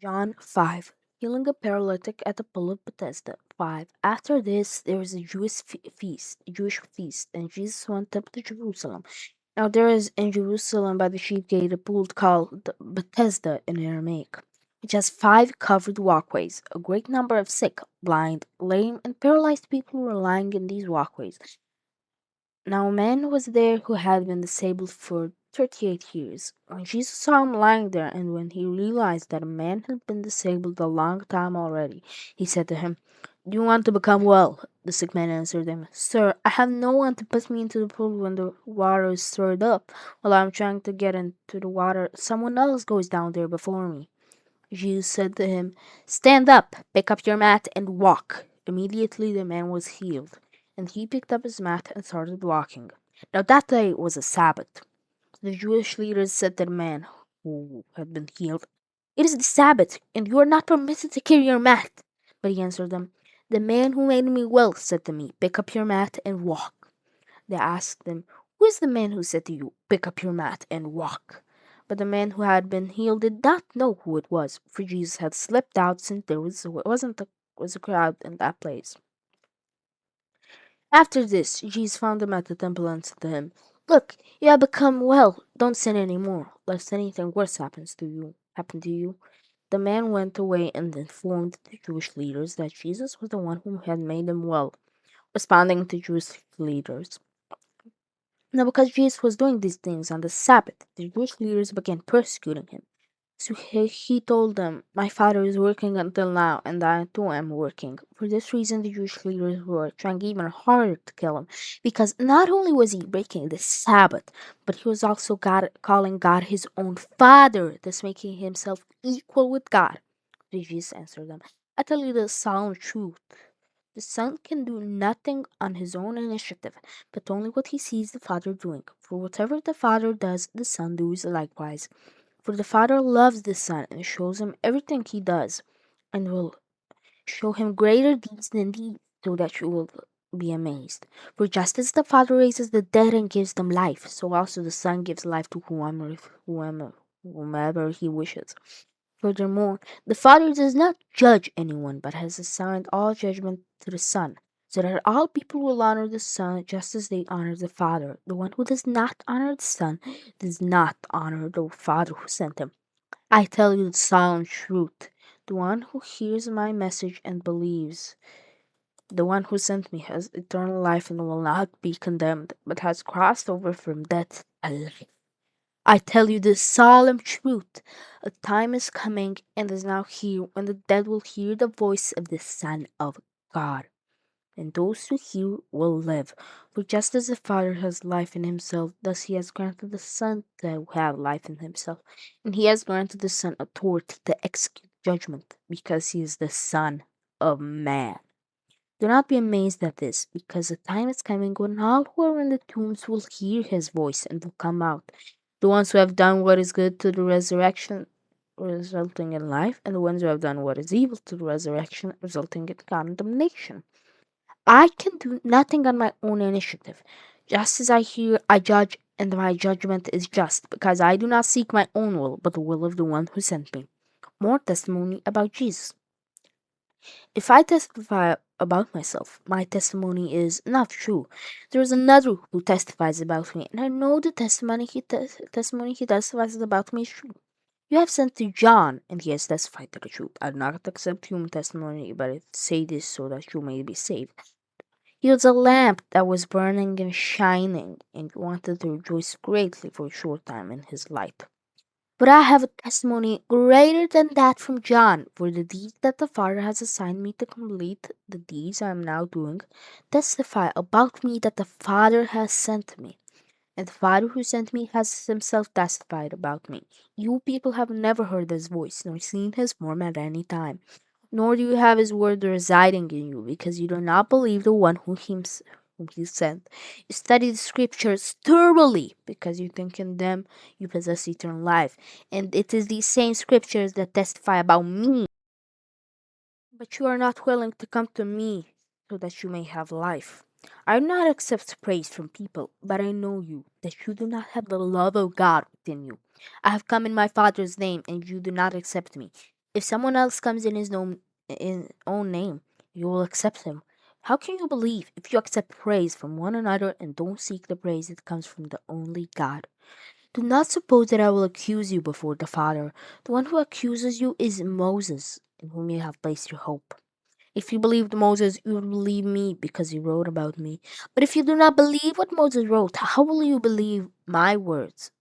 John 5. Healing a paralytic at the pool of Bethesda. 5. After this, there was a Jewish feast, and Jesus went up to Jerusalem. Now there is in Jerusalem by the sheep gate a pool called Bethesda in Aramaic, which has 5 covered walkways. A great number of sick, blind, lame, and paralyzed people were lying in these walkways. Now a man was there who had been disabled for 38 years. When Jesus saw him lying there, and when he realized that a man had been disabled a long time already, he said to him, "Do you want to become well?" The sick man answered him, "Sir, I have no one to put me into the pool when the water is stirred up. While I am trying to get into the water, someone else goes down there before me." Jesus said to him, "Stand up, pick up your mat, and walk." Immediately the man was healed, and he picked up his mat and started walking. Now that day was a Sabbath. The Jewish leaders said to the man who had been healed, "It is the Sabbath, and you are not permitted to carry your mat." But he answered them, "The man who made me well said to me, 'Pick up your mat and walk.'" They asked him, "Who is the man who said to you, 'Pick up your mat and walk'?" But the man who had been healed did not know who it was, for Jesus had slipped out since there was a crowd in that place. After this, Jesus found him at the temple and said to him, "Look, you have become well. Don't sin any more, lest anything worse happen to you." The man went away and informed the Jewish leaders that Jesus was the one who had made him well. Responding to Jewish leaders, now, because Jesus was doing these things on the Sabbath, the Jewish leaders began persecuting him. So he told them, "My father is working until now, and I too am working." For this reason, the Jewish leaders were trying even harder to kill him, because not only was he breaking the Sabbath, but he was also calling God his own father, thus making himself equal with God. But Jesus answered them, "I tell you the solemn truth. The Son can do nothing on his own initiative, but only what he sees the Father doing. For whatever the Father does, the Son does likewise. For the Father loves the Son and shows him everything he does, and will show him greater deeds than these, so that you will be amazed. For just as the Father raises the dead and gives them life, so also the Son gives life to whomever he wishes. Furthermore, the Father does not judge anyone, but has assigned all judgment to the Son, so that all people will honor the Son just as they honor the Father. The one who does not honor the Son does not honor the Father who sent him. I tell you the solemn truth. The one who hears my message and believes the one who sent me has eternal life and will not be condemned, but has crossed over from death to life. I tell you the solemn truth. A time is coming and is now here when the dead will hear the voice of the Son of God, and those who hear will live. For just as the Father has life in himself, thus he has granted the Son to have life in himself, and he has granted the Son authority to execute judgment, because he is the Son of Man. Do not be amazed at this, because the time is coming when all who are in the tombs will hear his voice and will come out. The ones who have done what is good to the resurrection, resulting in life, and the ones who have done what is evil to the resurrection, resulting in condemnation. I can do nothing on my own initiative. Just as I hear, I judge, and my judgment is just, because I do not seek my own will, but the will of the one who sent me. More testimony about Jesus. If I testify about myself, my testimony is not true. There is another who testifies about me, and I know the testimony he testifies about me is true. You have sent to John, and he has testified to the truth. I do not accept human testimony, but I say this so that you may be saved. He was a lamp that was burning and shining, and you wanted to rejoice greatly for a short time in his light. But I have a testimony greater than that from John, for the deeds that the Father has assigned me to complete, the deeds I am now doing, testify about me that the Father has sent me. And the Father who sent me has himself testified about me. You people have never heard his voice, nor seen his form at any time, nor do you have his word residing in you, because you do not believe the one whom he sent. You study the scriptures thoroughly, because you think in them you possess eternal life. And it is these same scriptures that testify about me. But you are not willing to come to me so that you may have life. I do not accept praise from people, but I know you, that you do not have the love of God within you. I have come in my Father's name, and you do not accept me. If someone else comes in own name, you will accept him. How can you believe if you accept praise from one another and don't seek the praise that comes from the only God? Do not suppose that I will accuse you before the Father. The one who accuses you is Moses, in whom you have placed your hope. If you believed Moses, you would believe me because he wrote about me. But if you do not believe what Moses wrote, how will you believe my words?